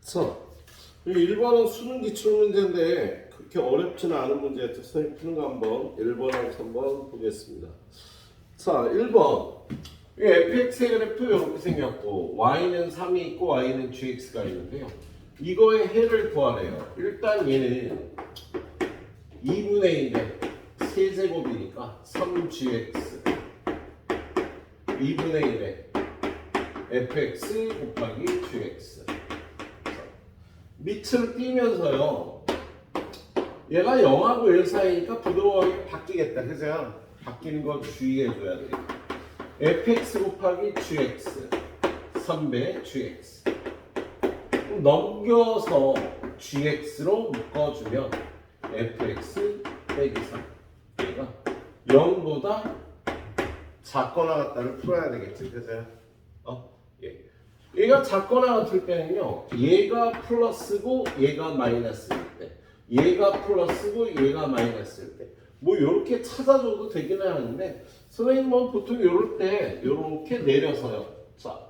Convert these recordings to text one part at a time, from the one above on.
자, 1번은 수능 기출문제인데 그렇게 어렵지는 않은 문제였죠. 선생님 푸는 거 한번 1번하고 3번 보겠습니다. 자, 1번. 이 fx의 그래프 이렇게 생겼고 y는 3이 있고 y는 gx가 있는데요. 이거의 해를 구하래요. 일단 얘는 2분의 1에 세제곱이니까 3gx 2분의 1에 fx 곱하기 gx 밑을 띄면서요. 얘가 0하고 1 사이니까 부드러워하게 바뀌겠다. 그죠? 바뀌는 거 주의해줘야 돼요. fx 곱하기 gx 3배 gx 넘겨서 gx로 묶어주면 fx 빼기 3 얘가 0보다 작거나 같다를 풀어야 되겠지. 그죠? 예. 얘가 작거나 같을 때는요, 얘가 플러스고 얘가 마이너스일 때, 얘가 플러스고 얘가 마이너스일 때, 뭐 이렇게 찾아줘도 되기는 하는데 선생님은 보통 이럴 때 이렇게 내려서요. 자,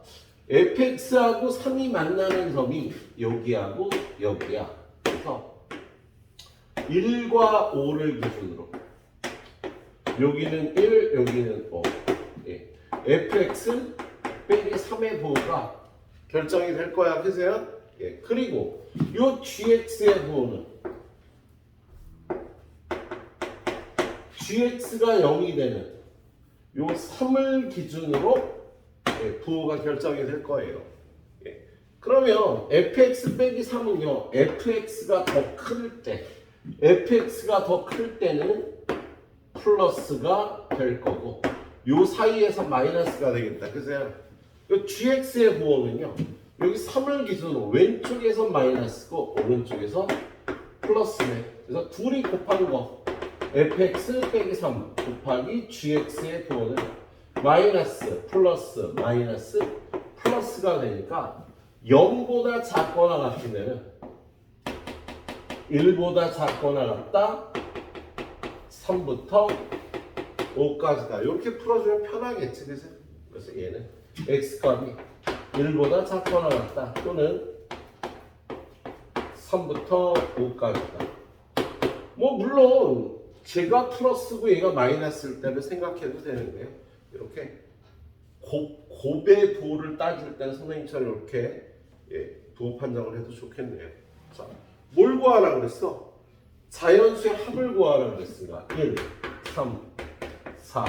fx하고 3이 만나는 점이 여기하고 여기야. 그래서 1과 5를 기준으로 여기는 1, 여기는 5. 예. fx 빼기 3의 부호가 결정이 될 거야. 그죠? 예. 그리고 요 gx의 부호는 gx가 0이 되는 요 3을 기준으로 예, 부호가 결정이 될 거예요. 예. 그러면 fx 빼기 3은요. fx가 더 클 때, fx가 더 클 때는 플러스가 될 거고 요 사이에서 마이너스가 되겠다. 그죠? 요 gx의 부호는요. 여기 3을 기준으로 왼쪽에서 마이너스고 오른쪽에서 플러스네. 그래서 둘이 곱한 거 fx 빼기 3 곱하기 gx의 부호는 마이너스 플러스 마이너스 플러스가 되니까 0보다 작거나 같으면 1보다 작거나 같다 3부터 5까지다. 이렇게 풀어주면 편하겠지. 그래서 얘는 x값이 1보다 작거나 같다 또는 3부터 5까지다. 뭐 물론 제가 플러스고 얘가 마이너스일 때를 생각해도 되는데요. 이렇게 곱의 부호를 따질 때는 선생님처럼 이렇게 부호 판정을 해도 좋겠네요. 자, 뭘 구하라 그랬어? 자연수의 합을 구하라 그랬으니까 1, 3, 4,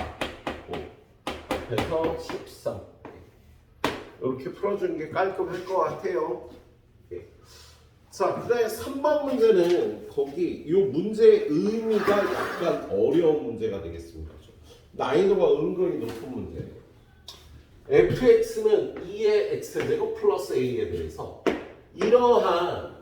5 앞에서 13 이렇게 풀어주는 게 깔끔할 것 같아요. 자, 그 다음에 3번 문제는 거기 이 문제의 의미가 약간 어려운 문제가 되겠습니다. 난이도가 은근히 높은 문제예요. fx는 2의 x제곱 플러스 a에 대해서 이러한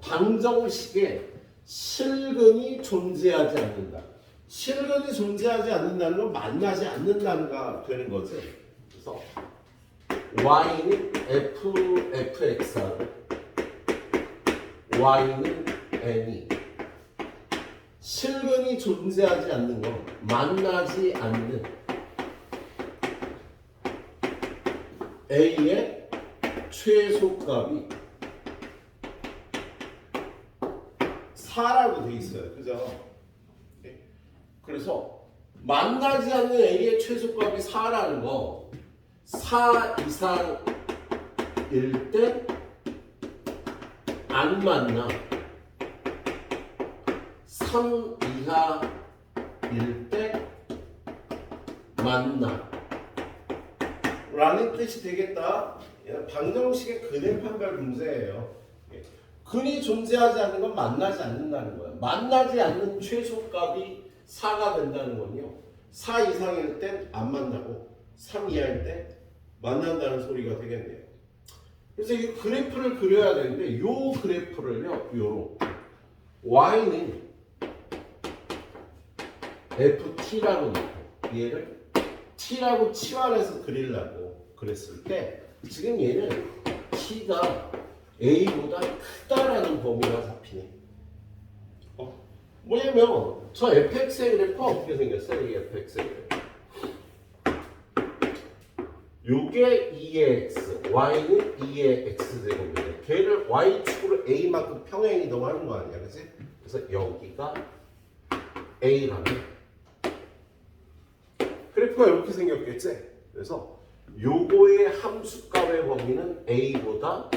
방정식에 실근이 존재하지 않는다. 실근이 존재하지 않는다는 건 만나지 않는다는가 되는 거지. 그래서 y는 fx하고 y는 n이 실근이 존재하지 않는 건 만나지 않는 a의 최소값이 4라고 돼 있어요. 그죠? 그래서 만나지 않는 a의 최소값이 4라는 거 4 이상일 때 안 만나 3 이하일 때 만나 라는 뜻이 되겠다. 방정식의 근의 판별 문제예요. 근이 존재하지 않는 건 만나지 않는다는 거예요. 만나지 않는 최소값이 4가 된다는 건요. 4 이상일 땐 안 만나고 3 이하일 때 만난다는 소리가 되겠네요. 그래서 이 그래프를 그려야 되는데 이 그래프를요. 요렇게 y는 ft라고 놓고 얘를 t라고 치환해서 그리려고 그랬을 때 지금 얘는 t가 a보다 크다라는 범위가 잡히네. 뭐냐면 저 fx의 그래프가 어떻게 생겼어요? 이 fx의 그래프. 요게 2의 x, y는 2의 x제곱이에요. y축으로 a만큼 평행 이동하는 거 아니야, 그치? 그래서 여기가 a라는 그래프가 이렇게 생겼겠지? 그래서 요거의 함수값의 범위는 a보다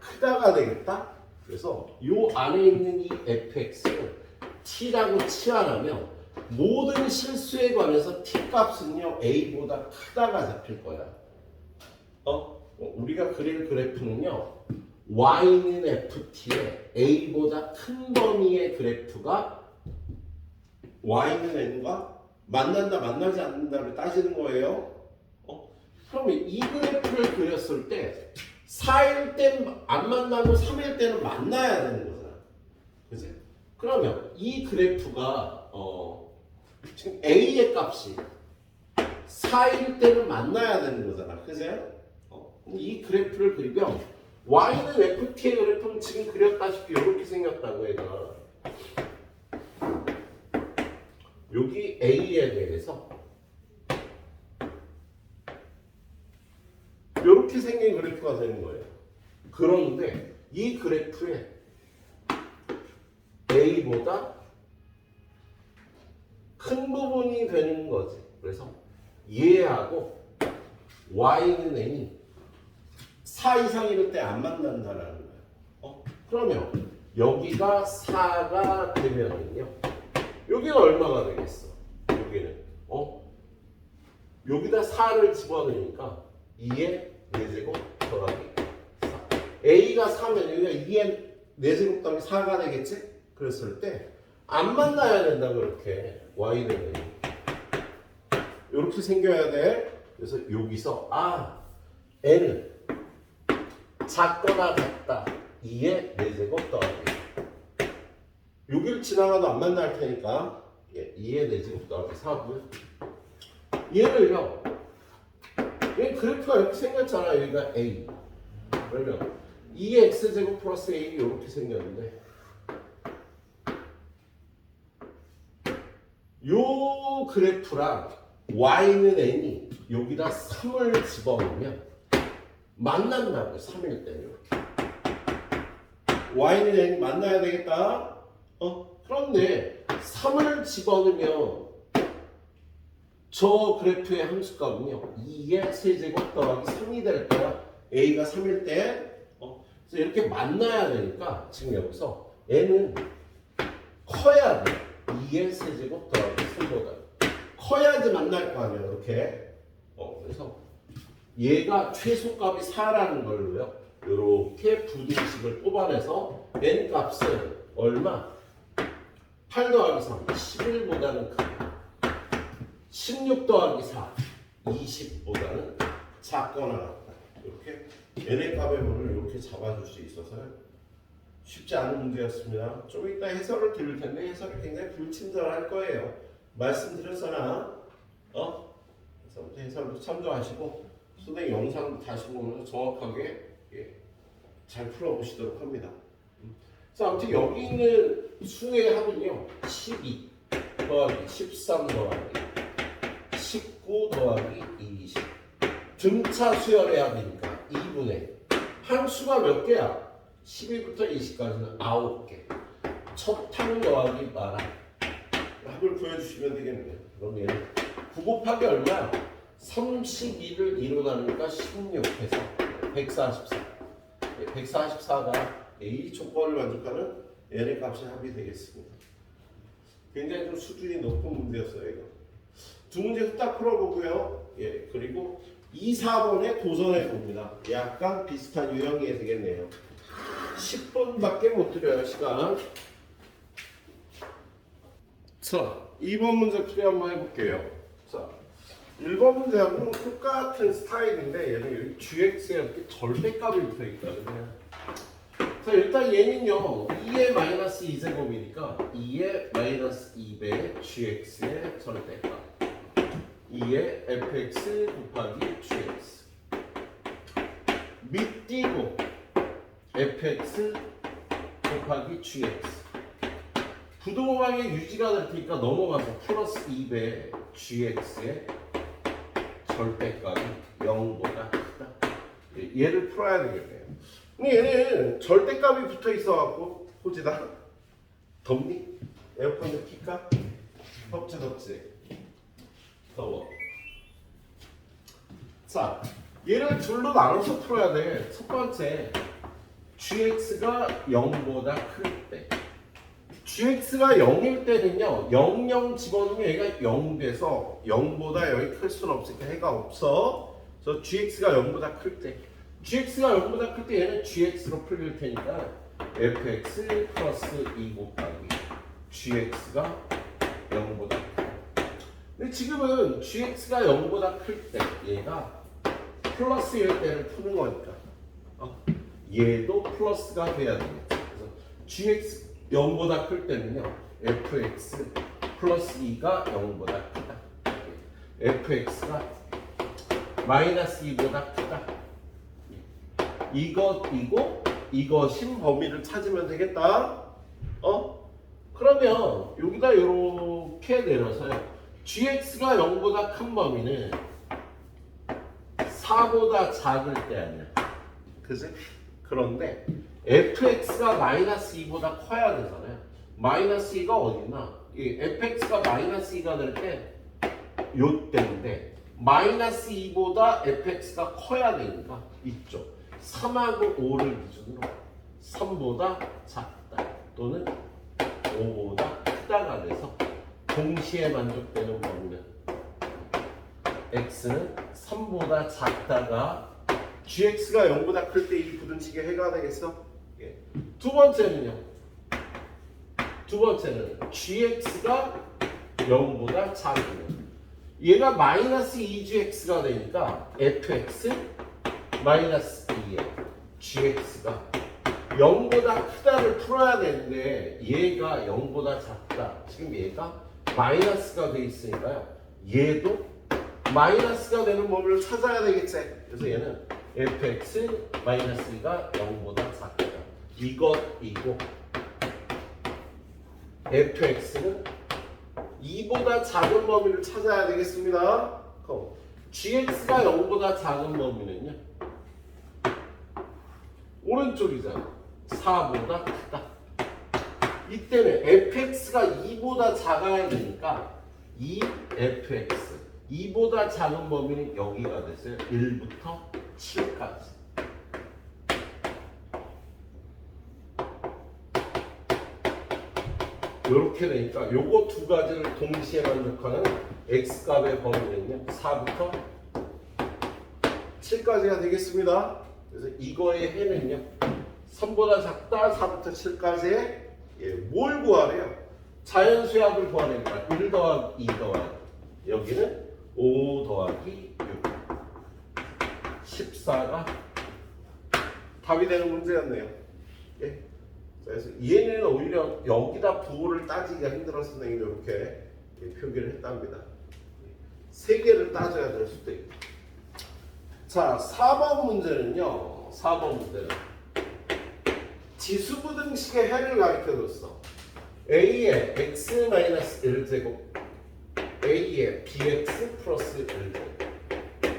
크다가 되겠다. 그래서 요 안에 있는 이 fx를 t라고 치환하면 모든 실수에 관해서 t 값은요 a보다 크다가 잡힐 거야. 우리가 그릴 그래프는요 y는 ft에 a보다 큰 범위의 그래프가 y는 n과 만난다 만나지 않는다를 따지는 거예요. 그러면 이 그래프를 그렸을 때 4일 땐 안 만나고 3일 때는 만나야 되는 거잖아. 그치? 그러면 이 그래프가 지금 A의 값이 4일 때는 만나야 되는 거잖아. 그치? 이 그래프를 그리면 Y는 FT의 그래프는 지금 그렸다시피 이렇게 생겼다고 얘가. 여기 A에 대해서 이렇게 생긴 그래프가 되는 거예요. 그런데 이 그래프에 A보다 큰 부분이 되는 거지. 그래서 얘하고 Y는 N이 4 이상 이럴 때 안 만난다라는 거예요. 그러면 여기가 4가 되면은요. 여기는 얼마가 되겠어? 여기는 여기다 4를 집어넣으니까 2의 4제곱 더하기 4. A가 4면 여기가 2의 4제곱 더하기 4가 되겠지? 그랬을 때 안 만나야 된다 그렇게 Y는 이렇게 생겨야 돼. 그래서 여기서 N은 작거나 같다 2의 4제곱 더하기 여기를 지나가도 안 만날 테니까 2의 4제곱 더하기 4고요. 얘를요 얘 그래프가 이렇게 생겼잖아. 여기가 A 그러면 2의 x제곱 플러스 A 이렇게 생겼는데 요 그래프랑 y는 n이 여기다 3을 집어넣으면 만난다고요. 3일 때는 이렇게 y는 n이 만나야 되겠다. 그런데 3을 집어넣으면 저 그래프의 함수값은요 2의 세제곱 더하기 3이 될 거야. a가 3일 때 그래서 이렇게 만나야 되니까 지금 여기서 n은 커야 돼. 2의 세제곱 더하기 3보다 커야지 만날 거 아니야. 이렇게 그래서 얘가 최소값이 4라는 걸로요 이렇게 부등식을 뽑아내서 n 값은 얼마? 8 더하기 3 11보다는 크고 16 더하기 4 20보다는 작거나 같다. 이렇게 n의 값의 문을 이렇게 잡아줄 수 있어서요 쉽지 않은 문제였습니다. 좀 이따 해설을 드릴 텐데 해설이 굉장히 불친절할 거예요. 말씀드렸잖아. 그래서 해설도 참조하시고 선생님 영상 다시 보면서 정확하게 잘 풀어보시도록 합니다. 자, 아무튼 여기 있는 수의 합은요 12 더하기 13 더하기 19 더하기 20 등차 수열의 합이니까 2분의 함수가 몇 개야? 12부터 20까지는 9개. 첫 항 더하기 마라. 합을 구해주시면 되겠네요. 그럼 얘는 9 곱하기 얼마야? 32를 2로 나누니까 16해서 144. 144가 이 조건을 만족하는 n의 값의 합이 되겠습니다. 굉장히 좀 수준이 높은 문제였어요. 이거. 두 문제 후딱 풀어보고요. 그리고 2, 4번에 도전해 봅니다. 약간 비슷한 유형이 되겠네요. 10분밖에 못 드려요, 시간. 자, 2번 문제 풀이 한번 해볼게요. 자, 1번 문제하고는 똑같은 스타일인데 얘는 gx에 이렇게 절대값이 붙어 있거든요. 자, 일단 얘는요 2의 마이너스 2제곱이니까 2의 마이너스 2배 gx의 절대값 2의 fx 곱하기 gx 밑띄고 fx 곱하기 gx 부등호방이 유지가 될 테니까 넘어가서 플러스 2배 gx의 절대값이 0보다 크다. 얘를 풀어야 되겠네요. 근데 얘는 절대값이 붙어 있어갖고 호지다. 덥니? 에어컨 좀 킬까? 덥지. 더워. 자, 얘를 둘로 나눠서 풀어야 돼. 첫 번째, gx가 0보다 클 때. gx가 0일 때는요, 00 집어넣으면 얘가 0 돼서 0보다 0이 클 수는 없으니까 해가 없어. 그래서 gx가 0보다 클 때. gx가 0보다 클 때 얘는 gx로 풀릴 테니까 fx 플러스 2 곱하기 gx가 0보다 클. 근데 지금은 gx가 0보다 클 때 얘가 플러스일 때를 푸는 거니까 얘도 플러스가 돼야 되겠죠. 그래서 gx 0보다 클 때는요 fx 플러스 2가 0보다 크다. fx가 마이너스 2보다 크다. 이것이고 이것인 범위를 찾으면 되겠다. 그러면 여기다 이렇게 내려서요. gx가 0보다 큰 범위는 4보다 작을 때 아니야. 그지? 그런데 fx가 마이너스 2보다 커야 되잖아요. 마이너스 2가 어디나? 이 fx가 마이너스 2가 될 때 요때인데 마이너스 2보다 fx가 커야 되니까 이쪽 3하고 5를 기준으로 3보다 작다 또는 5보다 크다가 돼서 동시에 만족되는 범위는 x는 3보다 작다가 gx가 0보다 클 때 이 부등식의 해가 되겠어? 예. 두 번째는 gx가 0보다 작으면 얘가 마이너스 2gx가 되니까 fx 마이너스 2에 gx가 0보다 크다를 풀어야 되는데 얘가 0보다 작다. 지금 얘가 마이너스가 돼 있으니까요. 얘도 마이너스가 되는 범위를 찾아야 되겠지. 그래서 얘는 fx 마이너스 2가 0보다 작다. 이것이고 fx는 2보다 작은 범위를 찾아야 되겠습니다. 그럼 gx가 0보다 작은 범위는요. 오른쪽이잖아. 4보다 크다. 이때는 fx가 2보다 작아야 되니까 2fx 2보다 작은 범위는 여기가 됐어요. 1부터 7까지. 이렇게 되니까 요거 두 가지를 동시에 만족하는 x값의 범위는요 4부터 7까지가 되겠습니다. 그래서 이거의 해는요 3보다 작다 4부터 7까지의 뭘 구하래요? 자연수압을 구하니까 1 더하기 2 더하기 여기는 5 더하기 6 14가 답이 되는 문제였네요. 예. 그래서 얘는 오히려 여기다 부호를 따지기가 힘들어서 선생님이 이렇게 표기를 했답니다. 세 개를 따져야 될 수도 있고. 자, 4번 문제는요. 4번 문제는 지수부등식의 해를 가르쳐줬어. a의 x-1제곱 a의 bx 플러스 1제곱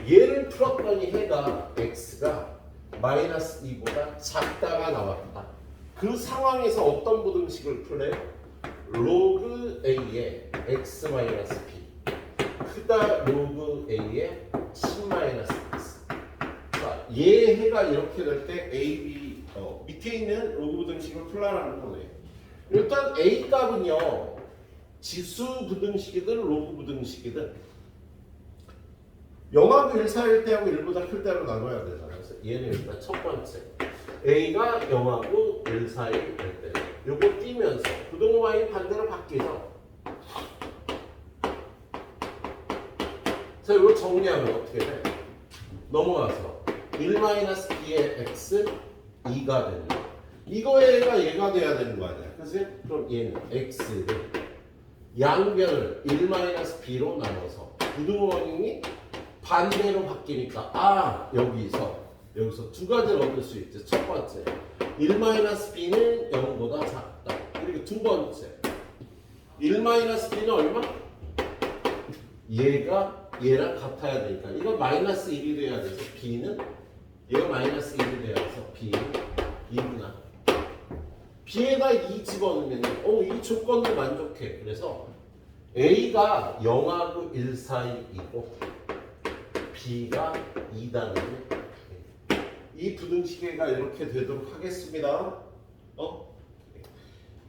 얘를 풀었더니 해가 x가 마이너스 2보다 작다가 나왔다. 그 상황에서 어떤 부등식을 풀래? 로그 a의 x 마이너스 b 크다 로그 a의 10 마이너스 x. 자, 얘 해가 이렇게 될 때 a, b 밑에 있는 로그 부등식을 풀라는 거네요. 일단 a 값은요 지수 부등식이든 로그 부등식이든 0하고 1 사이일 때하고 1보다 클 때로 나눠야 되잖아요. 그래서 얘는 일단 첫 번째 a가 0하고 1 사이일 때 요거 띄면서 부등호방이 반대로 바뀌죠. 자, 이거 정리하면 어떻게 돼? 넘어가서 1-b의 x 2가 되는 거야. 이거의 얘가 돼야 되는 거 아니야. 그래서 그럼 얘는 x를 양변을 1-b로 나눠서 부등호방이 반대로 바뀌니까 여기서 두 가지를 얻을 수 있죠. 첫 번째 1-b는 0보다 작다. 그리고 두 번째 1-b는 얼마? 얘가 얘랑 같아야 되니까 이건 마이너스 1이 돼야 돼서 b는 얘가 마이너스 1이 돼야 돼서 b는 여기에다 2 집어넣으면 이 조건도 만족해. 그래서 A가 0하고 1 사이이고 B가 2다는 이 부등식가 이렇게 되도록 하겠습니다.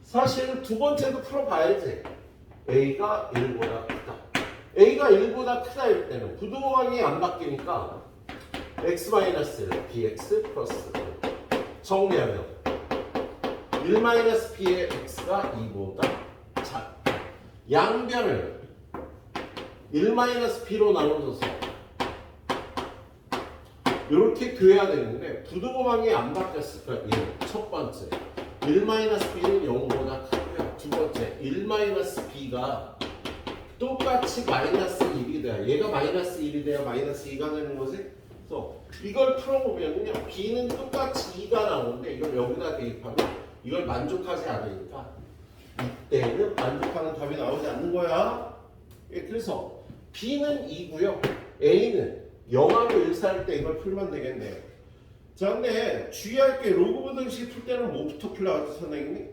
사실 두 번째도 풀어봐야지. A가 1보다 크다. A가 1보다 크다일 때는 부등호방이 안 바뀌니까 x-1, bx 플러스 1. 정리하면 1-b의 x가 2보다 작. 양변을 1-b로 나눠줘서 이렇게 돼야 되는데 부등호방이 안 바뀌었을까? 첫 번째 1-b는 0보다 크고요. 두 번째 1-b가 똑같이 마이너스 1이 돼야 얘가 마이너스 1이 돼야 마이너스 2가 되는 거지. 그래서 이걸 풀어보면요 b는 똑같이 2가 나오는데 이걸 여기다 대입하면 이걸 만족하지 않으니까 이때는 만족하는 답이 나오지 않는 거야. 그래서 b는 2고요 a는 0하고 1 사이일 때 이걸 풀면 되겠네요. 자, 근데 주의할 게 로그 부등식 풀 때는 뭐부터 풀려가지고 선생님이?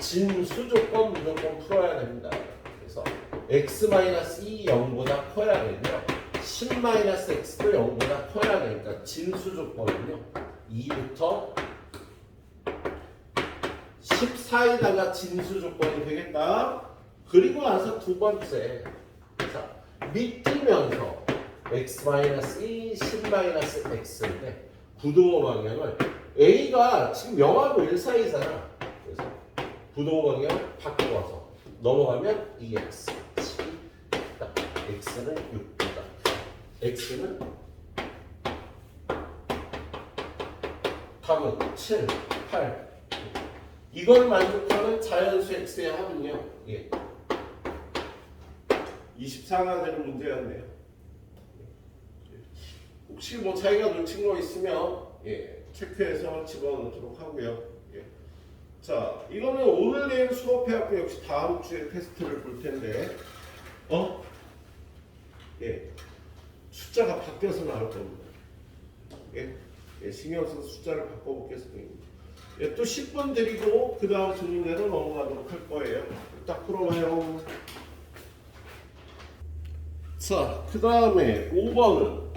진수 조건 무조건 풀어야 됩니다. 그래서 x-2 0보다 커야 되고요. 10-x도 0보다 커야 되니까 진수 조건은요. 2부터 14에다가 진수 조건이 되겠다. 그리고 나서 두 번째 자, 밑으면서 x-2, 10-x인데 부등호 방향을 A가 지금 0하고 1 사이잖아. 그래서 부등호 방향을 바꿔서 넘어가면 2x, 7이다. x는 6보다. x는 답은 7, 8. 이걸 만족하는 자연수 x의 합은요. 24가 되는 문제였네요. 혹시 뭐 자기가 놓친 거 있으면 체크해서 집어넣도록 하고요. 자, 이거는 오늘 내일 수업해갖고 역시 다음 주에 테스트를 볼 텐데, 숫자가 바뀌어서 나올 겁니다. 신경 써서 숫자를 바꿔보겠습니다. 또 10분 드리고 그 다음 질문으로 넘어가도록 할 거예요. 딱 풀어봐요. 자, 그 다음에 5번은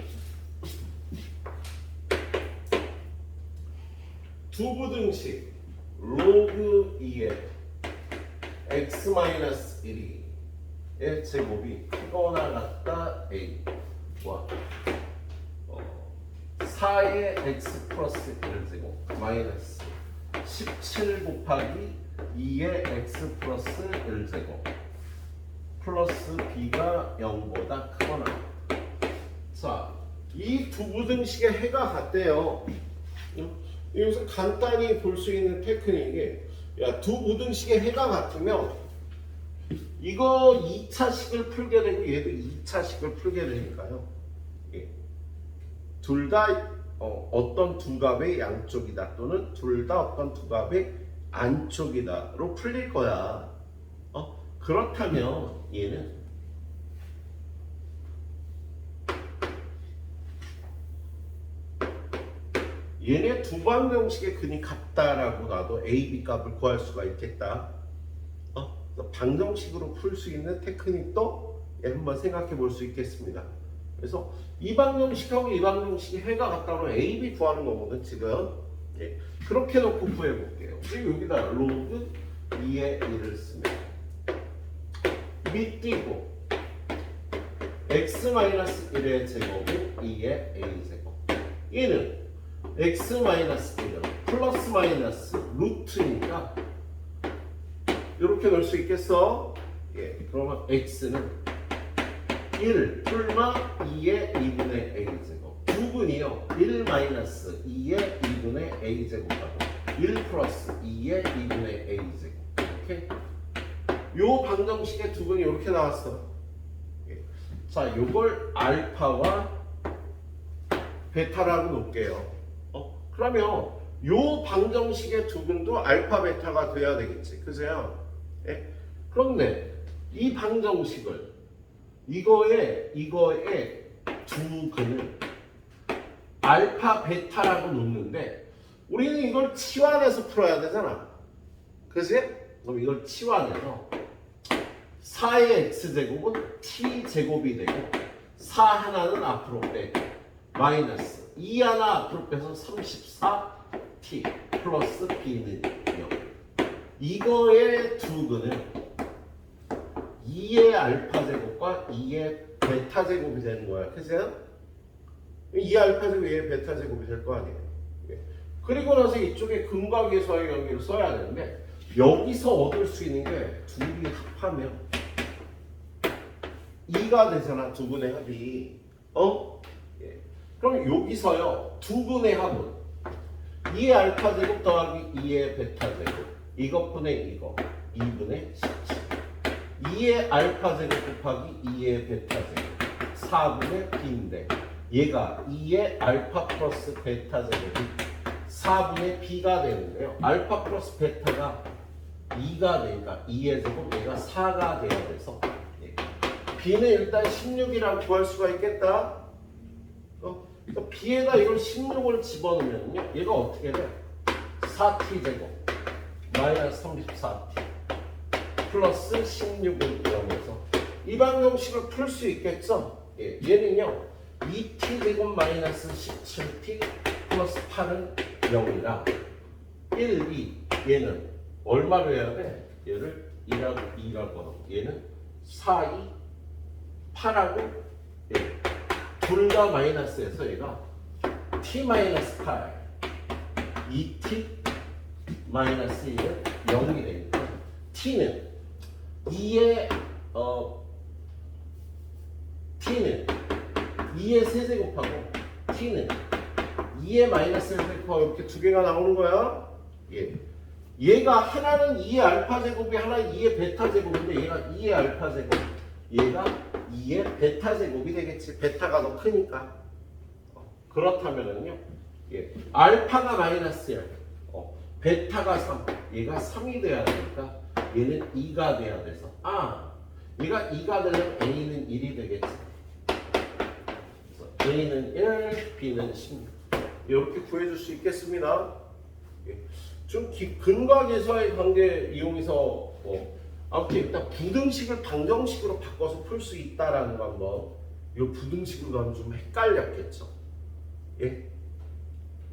두부등식 로그 2의 x-1의 제곱이 크거나 같다 a와 4의 x 플러스 1제곱 마이너스 17 곱하기 2의 x 플러스 1제곱 플러스 b가 0보다 크거나. 자, 이 두부등식의 해가 같대요. 여기서 간단히 볼 수 있는 테크닉이 두부등식의 해가 같으면 이거 2차식을 풀게 되고 얘도 2차식을 풀게 되니까요. 둘 다 어떤 두 값의 양쪽이다 또는 둘 다 어떤 두 값의 안쪽이다로 풀릴 거야. 그렇다면 얘는 얘네 두 방정식의 근이 같다라고 놔도 A, B 값을 구할 수가 있겠다. 방정식으로 풀 수 있는 테크닉도 한번 생각해 볼 수 있겠습니다. 그래서 이 방정식하고 이 방정식이 해가 같다고 A, B 구하는 거거든 지금. 그렇게 놓고 구해볼게요. 그리고 여기다 로그 2의 1을 씁니다. 밑띄고 x-1의 제곱은 2의 a제곱. 얘는 x-1은 플러스 마이너스 루트니까 이렇게 넣을 수 있겠어? 그러면 x는 1 풀마 2의 2분의 a제곱. 두분이요 1 마이너스 2의 2분의 a제곱하고 1 플러스 2의 2분의 a제곱. 이렇게 요 방정식의 두분이 이렇게 나왔어. 자, 요걸 알파와 베타라고 놓을게요. 그러면 요 방정식의 두분도 알파 베타가 돼야 되겠지. 그죠? 그런데 이 방정식을 이거의 두 근을 알파 베타라고 놓는데 우리는 이걸 치환해서 풀어야 되잖아. 그치? 그럼 이걸 치환해서 4의 x제곱은 t제곱이 되고 4 하나는 앞으로 빼고 마이너스 2 하나 앞으로 빼서 34t 플러스 b는 0. 이거의 두 근은 2의 알파 제곱과 2의 베타 제곱이 되는 거야. 그치? 2 알파 제곱 2의 베타 제곱이 될 거 아니에요. 그리고 나서 이쪽에 근과 계수의 관계를 써야 되는데 여기서 얻을 수 있는 게 둘이 합하면 2가 되잖아. 두 분의 합이. 예. 그럼 여기서요. 두 분의 합은 2의 알파 제곱 더하기 2의 베타 제곱 이것분의 이거 2분의 17 2의 알파 제곱 곱하기 2의 베타 제곱 4분의 b인데 얘가 2의 알파 플러스 베타 제곱이 4분의 b가 되는데요. 알파 플러스 베타가 2가 되니까 2의 제곱 얘가 4가 돼야 돼서 b는 일단 16이라고 구할 수가 있겠다. 그러니까 b에다 이걸 16을 집어넣으면요. 얘가 어떻게 돼? 4t 제곱 마이너스 34t 플러스 16을 0에서 이 방정식을 풀 수 있겠죠? 예, 얘는요. 2t 제곱 마이너스 17t 플러스 8은 0이라 1, 2 얘는 얼마로 해야 돼? 얘를 2라고 하고 얘는 4, 2, 8하고 예. 둘 다 마이너스에서 얘가 t 마이너스 8 2t 마이너스 1은 0이 되니까 t는 2의 t는 2의 세제곱하고 t는 2의 마이너스 세제곱하고 이렇게 두 개가 나오는 거야. 예. 얘가 하나는 2의 알파 제곱이 하나는 2의 베타 제곱인데 얘가 2의 알파 제곱 얘가 2의 베타 제곱이 되겠지. 베타가 더 크니까. 그렇다면은요. 예. 알파가 마이너스야. 베타가 3. 얘가 3이 돼야 되니까 얘는 2가 돼야 돼서 얘가 2가 되려면 A는 1이 되겠지. 그래서 A는 1, B는 16. 이렇게 구해줄 수 있겠습니다. 예. 좀 근과 계수의 관계 이용해서 아무튼 일단 부등식을 방정식으로 바꿔서 풀 수 있다라는 거 한번 이 부등식으로 가면 좀 헷갈렸겠죠. 예?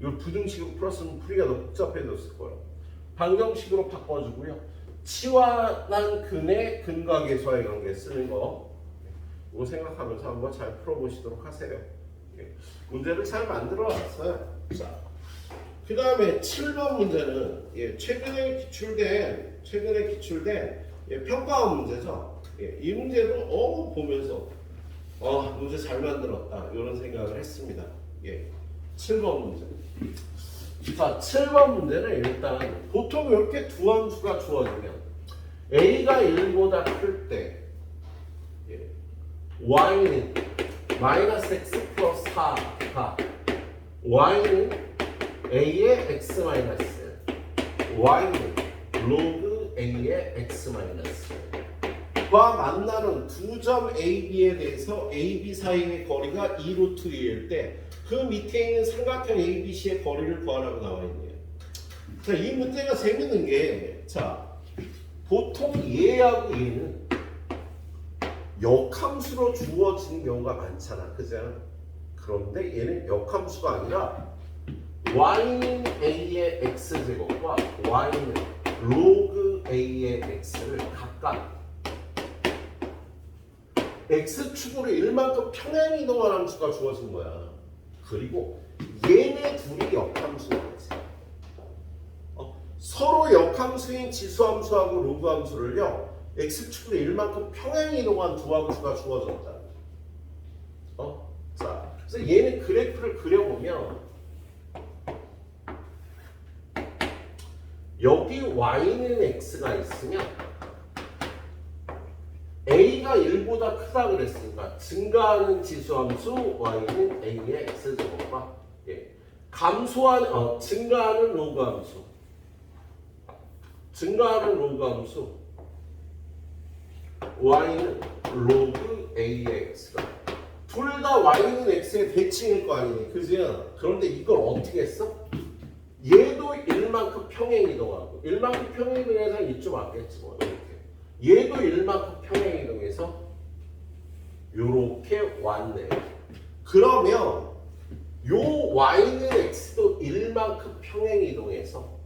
이 부등식으로 풀었으면 풀이가 더 복잡해졌을 거예요. 방정식으로 바꿔주고요. 치환한 근의 근과 계수의 관계 쓰는 거 이거 생각하면서 한번 잘 풀어보시도록 하세요. 예. 문제를 잘 만들어 놨어요. 자, 그 다음에 7번 문제는 최근에 기출된 평가원 문제죠. 이 문제도 보면서 문제 잘 만들었다 이런 생각을 했습니다. 7번 문제. 자, 7번 문제는 일단 보통 이렇게 두 함수가 주어지면 a가 1보다 클 때 y는 마이너스 x 플러스 4가 y는 a의 x 마이너스 y는 로그 a의 x 마이너스 과 만나는 두 점 AB에 대해서 AB 사이의 거리가 2루트 2일 때 그 밑에 있는 삼각형 ABC의 거리를 구하라고 나와 있네요. 자, 이 문제가 재밌는 게 보통 얘하고 얘는 역함수로 주어지는 경우가 많잖아. 그죠? 그런데 얘는 역함수가 아니라 y는 a의 x제곱과 y는 로그 a의 x를 각각 x축으로 1만큼 평행 이동한 함수가 주어진 거야. 그리고 얘네 둘이 역함수겠지. 서로 역함수인 지수함수하고 로그함수를요 x축으로 1만큼 평행 이동한 두 함수가 주어졌다. 자, 그래서 얘는 그래프를 그려보면 여기 y는 x가 있으면 a가 1보다 크다 그랬으니까 증가하는 지수함수 y는 a의 x제곱과 증가하는 로그함수 y는 로그 a의 x가 둘 다 y는 x의 대칭일 거 아니니, 그죠? 그런데 이걸 어떻게 했어? 얘 평행 이동하고 1만큼 평행 이동해서 이쪽 왔겠지 뭐 이렇게. 얘도 1만큼 평행 이동해서 요렇게 왔네요. 그러면 요 y는 x도 1만큼 평행 이동해서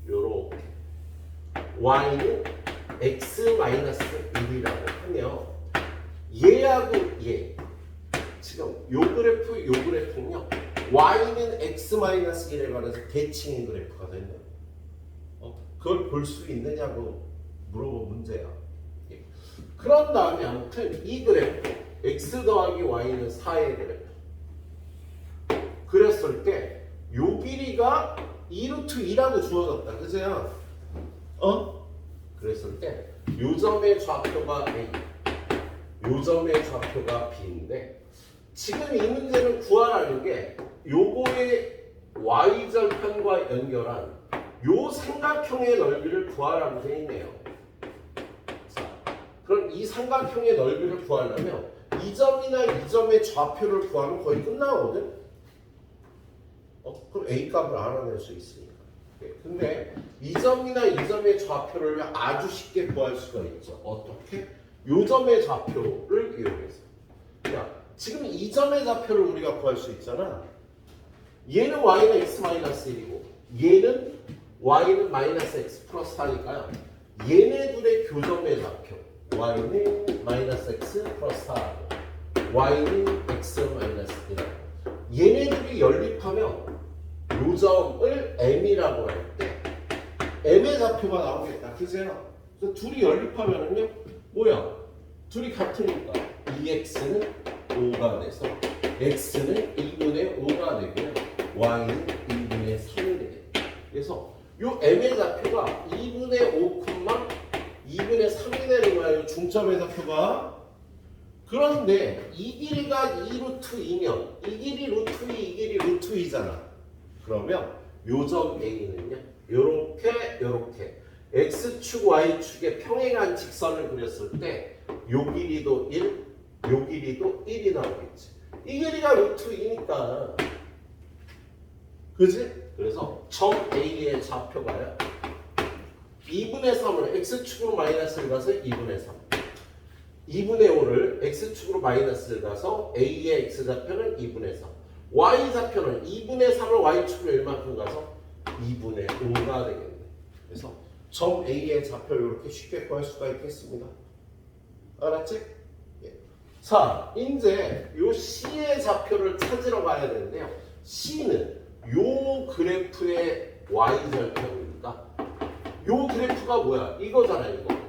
요렇게 y는 x-1이라고 하면 얘하고 얘 지금 요 그래프는요 y는 x-1에 관해서 대칭의 그래프가 되는 그걸 볼 수 있느냐고 물어본 문제야. 그런 다음에 아무튼 이 그래프 x 더하기 y는 4의 그래프 그랬을 때 요 길이가 2루트 2라고 주어졌다. 그죠? 그랬을 때 요 점의 좌표가 A 요 점의 좌표가 B인데 지금 이 문제는 구하라는 게 요거의 y절편과 연결한 요 삼각형의 넓이를 구하라고 되어 있네요. 자, 그럼 이 삼각형의 넓이를 구하려면 이 점이나 이 점의 좌표를 구하면 거의 끝나거든. 그럼 A 값을 알아낼 수 있으니까. 근데 이 점이나 이 점의 좌표를 아주 쉽게 구할 수가 있죠. 어떻게? 요 점의 좌표를 이용해서. 야, 지금 이 점의 좌표를 우리가 구할 수 있잖아. 얘는 y는 x-1이고 얘는 y는 -x 플러스 4니까요. 얘네 둘의 교점의 좌표 y는 -x 플러스 4 y는 x-1이라고. 얘네들이 연립하면 요 점을 m이라고 할 때 m의 좌표가 나오겠다. 그죠? 그래서 둘이 연립하면은요 뭐야? 둘이 같으니까 2x는 5가 돼서 x는 1분의 5가 되고요 y는 1분의 3이 되겠다. 그래서 요 m의 좌표가 2분의 5, 2분의 3이 되는 거예요. 중점의 좌표가. 그런데 이 길이가 2루트 2면 이 길이 루트 2, 이 길이 루트 2잖아. 그러면 요점 A는요. 요렇게 X축, Y축의 평행한 직선을 그렸을 때 요 길이도 1, 요 길이도 1이 나오겠지. 이 길이가 루트 2니까. 그지? 그래서 점 A의 좌표가요. 2분의 3을 X축으로 마이너스를 가서 2분의 3. 2분의 5를 X축으로 마이너스를 가서 A의 X좌표는 2분의 3. Y좌표는 2분의 3을 Y축으로 얼마큼 가서 2분의 5가 되겠네. 그래서 점 A의 좌표 이렇게 쉽게 구할 수가 있겠습니다. 알았지? 예. 자, 이제 요 C의 좌표를 찾으러 가야 되는데요. C는 요 그래프의 Y절편입니다. 요 그래프가 뭐야? 이거잖아, 이거.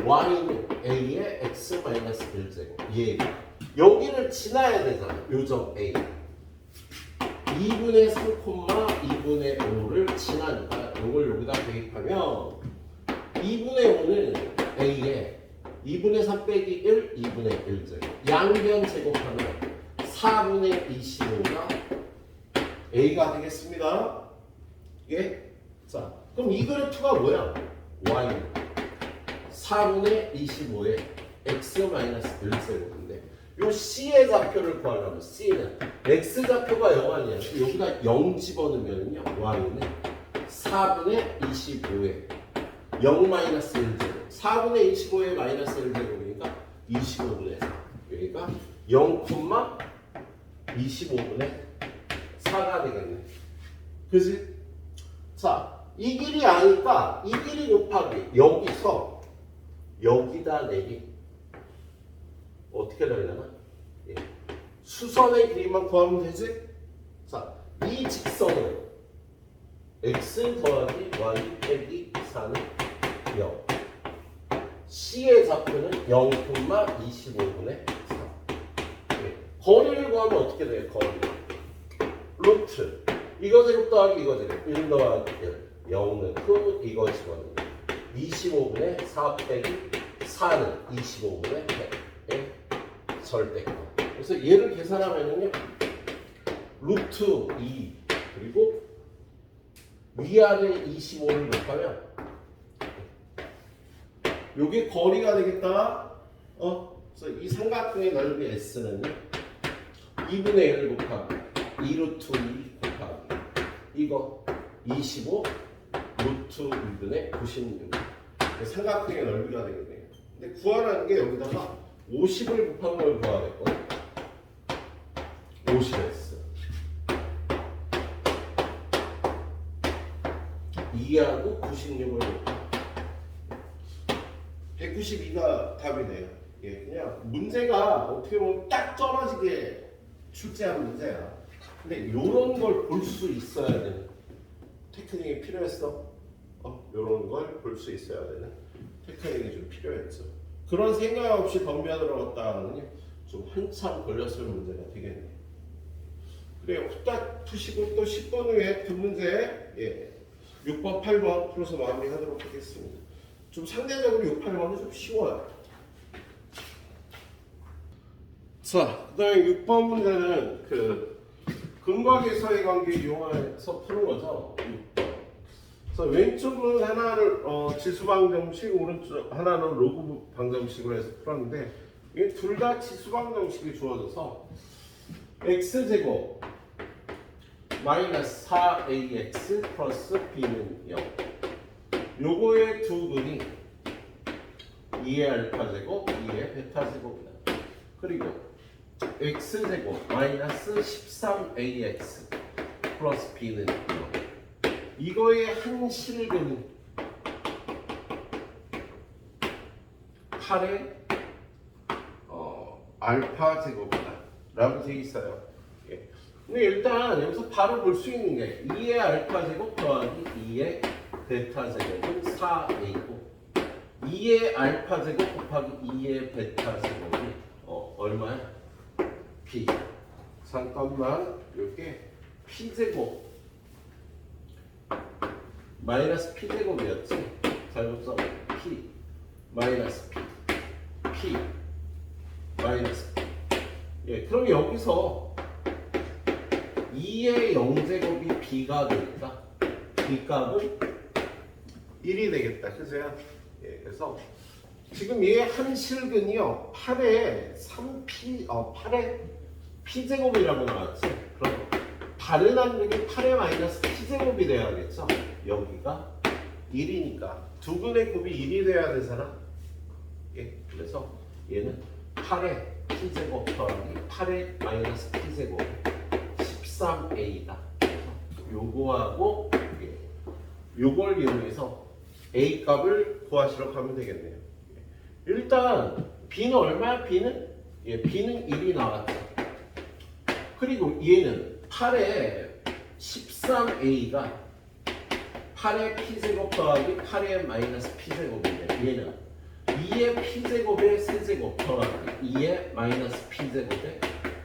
y는 a의 x-1제곱. 얘가 여기를 지나야 되잖아. 요점 a 2분의 3, 2분의 5를 지나니까 요걸 여기다 대입하면 2분의 5는 a의 2분의 3 빼기 1, 2분의 1제곱. 양변 제곱하면 4분의 25가 a가 되겠습니다. 예? 자, 그럼 이 그래프가 뭐야? y 4분의 25에 x-1제곱인데 요 c의 좌표를 구하려면 c는 x좌표가 0 아니야. 여기다 0 집어넣으면요 y는 4분의 25에 0-1제곱 4분의 25에 마이너스 1제곱이니까 25분의 4 그러니까 0,25분의 4가 되겠네. 그지? 자, 이 길이 아니까 이 길이 곱하기 여기서 여기다 내리 어떻게 되려나? 예. 수선의 길이만 구하면 되지? 자, 이 직선은 x 더하기 y 빼기 4는 0. C의 좌표는 0,25분의 4. 예. 거리를 구하면 어떻게 돼요? 거리. 루트. 이거 제곱 더하기 이거 제곱. 1 더하기 1. 0은 그 이거 집어넣는 25분의 4 빼기 4는 25분의 100의 절대값. 그래서 얘를 계산하면요 루트 2 그리고 위아래 25를 곱하면 요게 거리가 되겠다. 그래서 이 삼각형의 넓이 S는요 2분의 1 곱하기 2루트 2 곱하기 이거 25 루트 2분의 96. 삼각형의 넓이가 되겠네요. 근데 구하라는 게 여기다가 50을 곱한 걸 구해야 됐거든. 50s 2하고 96을 곱한 192가 답이네요. 예, 그냥 문제가 어떻게 보면 딱 떨어지게 출제한 문제야. 근데 이런 걸 볼 수 있어야 되는 테크닉이 필요했어. 이런 걸 볼 수 있어야 되는 테크닉이 좀 필요했죠. 그런 생각 없이 덤벼 들어갔다는 좀 한참 걸렸을 문제가 되겠네요. 그래요. 후딱 푸시고 또 10번 후에 그 문제 6번, 8번 풀어서 마무리하도록 하겠습니다. 좀 상대적으로 6, 8번은 좀 쉬워요. 자, 그 다음에 6번 문제는 그 근각의 사이관계 이용해서 푸는 거죠. 6번. 그래서 왼쪽은 하나를 지수방정식, 오른쪽 하나는 로그 방정식으로 해서 풀었는데 이게 둘 다 지수방정식이 주어져서 x제곱 마이너스 4ax 플러스 b는 0. 요거의 두 근이 2의 알파 제곱, 2의 베타 제곱이다. 그리고 x제곱 마이너스 13ax 플러스 b는 0. 이거의 한 실근이 8의 알파 제곱이다 라고 되어 있어요. 근데 일단 여기서 바로 볼 수 있는 게 2의 알파 제곱 더하기 2의 베타 제곱은 4a고 2의 알파 제곱 곱하기 2의 베타 제곱이 얼마야? b. 잠깐만, 이게 p 제곱 마이너스 p 제곱이었지? 잘못 써. p 마이너스 p 마이너스 p. 예, 그럼 여기서 2의 0제곱이 b가 되니까 b 값은 1이 되겠다. 그죠? 예, 그래서 지금 얘 한 실근이요 8의 3p 8의 p제곱이라고 나왔지. 그럼 다른 항력이 8의 마이너스 p제곱이 돼야겠죠. 여기가 1이니까 두 근의 곱이 1이 돼야 되잖아. 예, 그래서 얘는 8의 p제곱 더하기 8의 마이너스 p제곱 13a다. 요거하고 요걸 이용해서 a 값을 구하시러 가면 되겠네요. 일단 b는 얼마야? b는 b는 1이 나왔죠. 그리고 얘는 8의 13a가 8의 p제곱 더하기 8의 마이너스 p제곱인데 얘는 2의 p제곱의 세제곱 더하기 2의 마이너스 p제곱의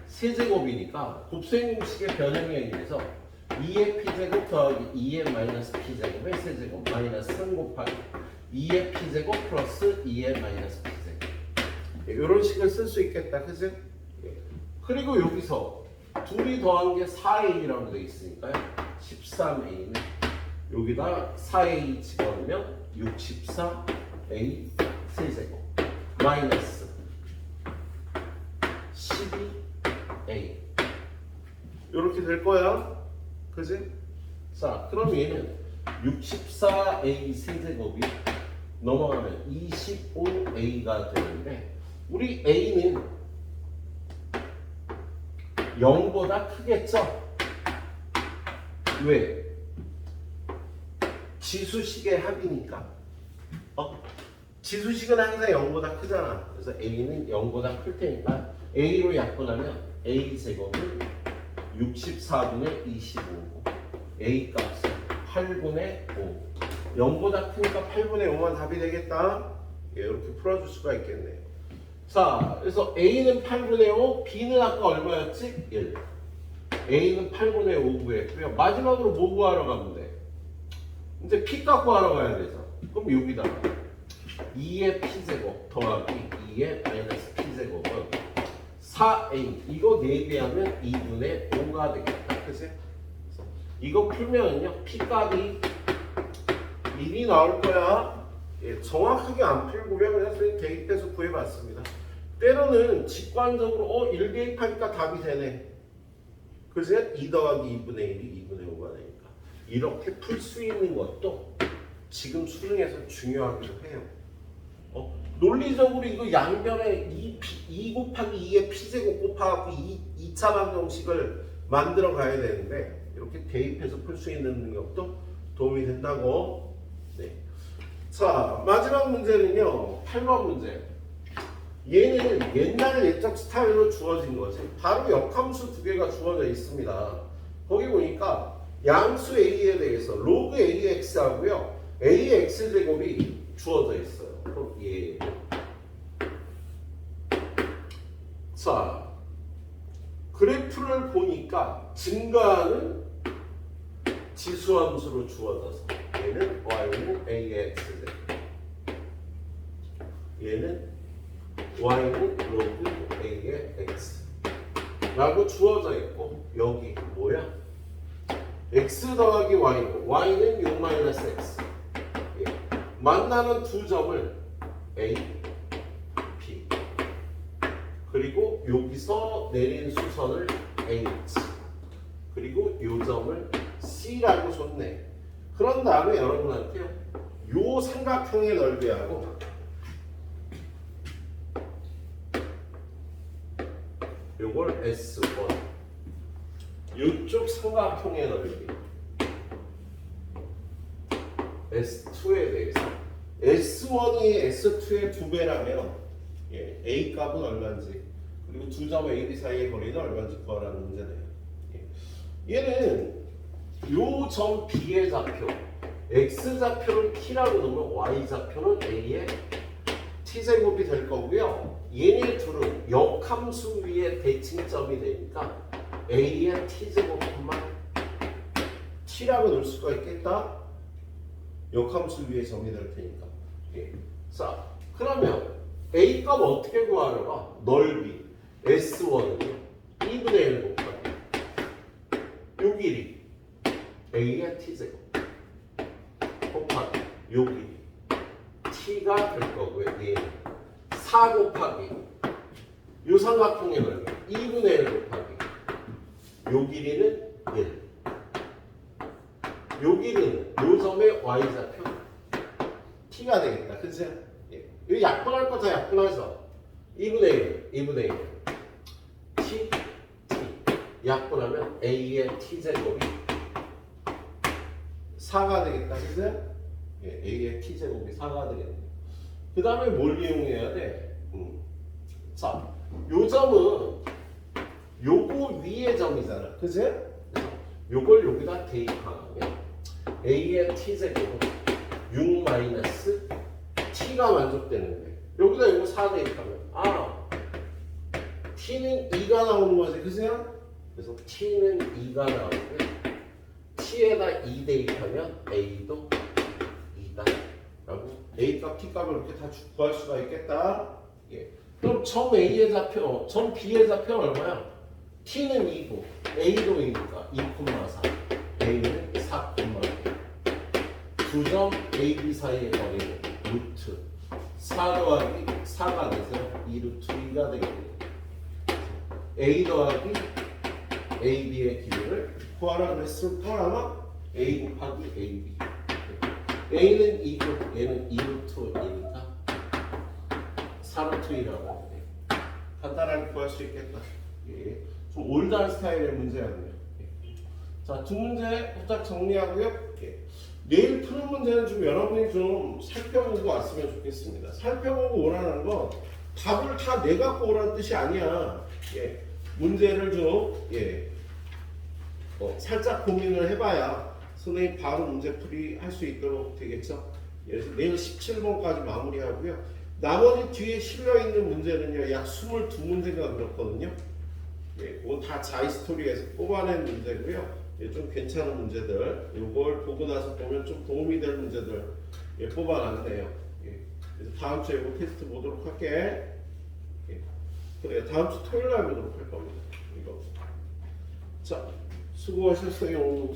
세제곱이니까 곱셈 공식의 변형에 의해서 2의 p제곱 더하기 2의 마이너스 p제곱의 세제곱 마이너스 3 곱하기 2의 p제곱 플러스 2의 마이너스 p제곱. 이런 식을 쓸 수 있겠다. 그치? 그리고 여기서 둘이 더한 게 4a라고 되어 있으니까요. 13a는 여기다 4a 집어넣으면 64a 세제곱 마이너스 12a 이렇게 될 거야. 그지? 자, 그럼 얘는 64a 세제곱이 넘어가면 25a가 되는데 우리 a는 0보다 크겠죠? 왜? 지수식의 합이니까. 지수식은 항상 0보다 크잖아. 그래서 a는 0보다 클 테니까 a로 약분하면 a 제곱은 64분의 25고 a 값은 8분의 5. 0보다 크니까 8분의 5만 답이 되겠다. 이렇게 풀어줄 수가 있겠네요. 자, 그래서 a는 8분의 5, b는 아까 얼마였지? 1. a는 8분의 5 구했고요. 마지막으로 뭐 구하러 가면 돼? 이제 p 값 구하러 가야 되죠. 그럼 여기다가 2의 p제곱 더하기 2의 마이너스 p제곱은 4a. 이거 4배하면 2분의 5가 되겠다. 그치? 이거 풀면은요, p 값이 1이 나올 거야. 정확하게 안 풀고요. 그냥 선생님 대입해서 구해봤습니다. 때로는 직관적으로 1 대입하니까 답이 되네. 그래서 2 더하기 2분의 1이 2분의 5가 되니까 이렇게 풀 수 있는 것도 지금 수능에서 중요하기도 해요. 논리적으로 이거 양변에 2 곱하기 2의 p제곱 곱하고 2차 방정식을 만들어 가야 되는데 이렇게 대입해서 풀 수 있는 능력도 도움이 된다고. 네. 자, 마지막 문제는요. 8번 문제. 얘는 옛날 예적 스타일로 주어진 거지. 바로 역함수 두 개가 주어져 있습니다. 거기 보니까 양수 a에 대해서 로그 ax 하고요. ax 제곱이 주어져 있어요. 그럼 얘. 자, 그래프를 보니까 증가하는 지수함수로 주어져서 얘는 y는 ax 제곱, 얘는 y는 로그 a의 x 라고 주어져 있고, 여기 뭐야? x 더하기 y는 6-x. 예. 만나는 두 점을 a, b, 그리고 여기서 내린 수선을 h, 그리고 요 점을 c라고 줬네. 그런 다음에 여러분한테요, 요 삼각형의 넓이하고 요걸 S1, 이쪽 삼각형의 넓이 S2에 대해서 S1이 S2의 2배라면 A 값은 얼마인지, 그리고 두 점 AB 사이의 거리는 얼마인지 구하라는 문제네요. 얘는 요 점 B의 좌표, X 좌표를 T라고 놓으면 Y 좌표는 A의 T제곱이 될 거고요. 얘네 둘은 역함수 위에 대칭점이 되니까 A의 T제곱만 T라고 놓을 수가 있겠다. 역함수 위에 점이 될 테니까. 자, 그러면 A 값 어떻게 구하려고? 넓이 S1은요 2분의 1 곱하기 요 길이 A의 T제곱 곱하기 요 길이 T가 될 거고요. 얘는 4 곱하기 요 삼각형의 넓이 2분의 1 곱하기 요 길이는 1, 요 길이는 요 점의 y좌표 t가 되겠다. 그치? 이거 약분할 거 다 약분하죠. 2분의 1 t, 약분하면 a의 t제곱이 4가 되겠다. 그치? a의 t제곱이 4가 되겠네. 그 다음에 뭘 이용해야 돼? 자, 요 점은 요거 위의 점이잖아. 그치? 요걸 여기다 대입하면 a의 t제곱은 6-t가 만족되는데 여기다 이거 4 대입하면 t는 2가 나오는 거지. 그죠? 그래서 t는 2가 나오고 t에다 2 대입하면 a도 2다 라고 a 값 t 값을 이렇게 다 구할 수가 있겠다. 그럼 점 a의 좌표, 점 b의 좌표는 얼마야? t는 2고 a도 2니까 2,4, a는 4,1. 두 점 AB 사이의 거리는 루트 4 더하기 4가 돼서 2루트 2가 되겠네요. A 더하기 AB의 길이를 구하라 그랬을 걸 아마 A 곱하기 AB. A는 2고 얘는 2루트 2니까 4루트 2라고 하는데 간단하게 구할 수 있겠다. 좀 올드한 스타일의 문제였네요. 자, 두 문제 후딱 정리하고요. 내일 푸는 문제는 좀 여러분이 좀 살펴보고 왔으면 좋겠습니다. 살펴보고 오라는 건 답을 다 내갖고 오라는 뜻이 아니야. 문제를 좀 살짝 고민을 해봐야 선생님 바로 문제풀이 할 수 있도록 되겠죠. 그래서 내일 17번까지 마무리하고요. 나머지 뒤에 실려있는 문제는요 약 22문제가 그렇거든요. 그건 다 자이스토리에서 뽑아낸 문제고요. 좀 괜찮은 문제들, 이걸 보고 나서 보면 좀 도움이 될 문제들 뽑아놨네요. 그래서 다음 주에 이거 테스트 보도록 할게. 그래, 다음 주 토요일 날 보도록 할 겁니다. 이거. 자, 수고하셨어요.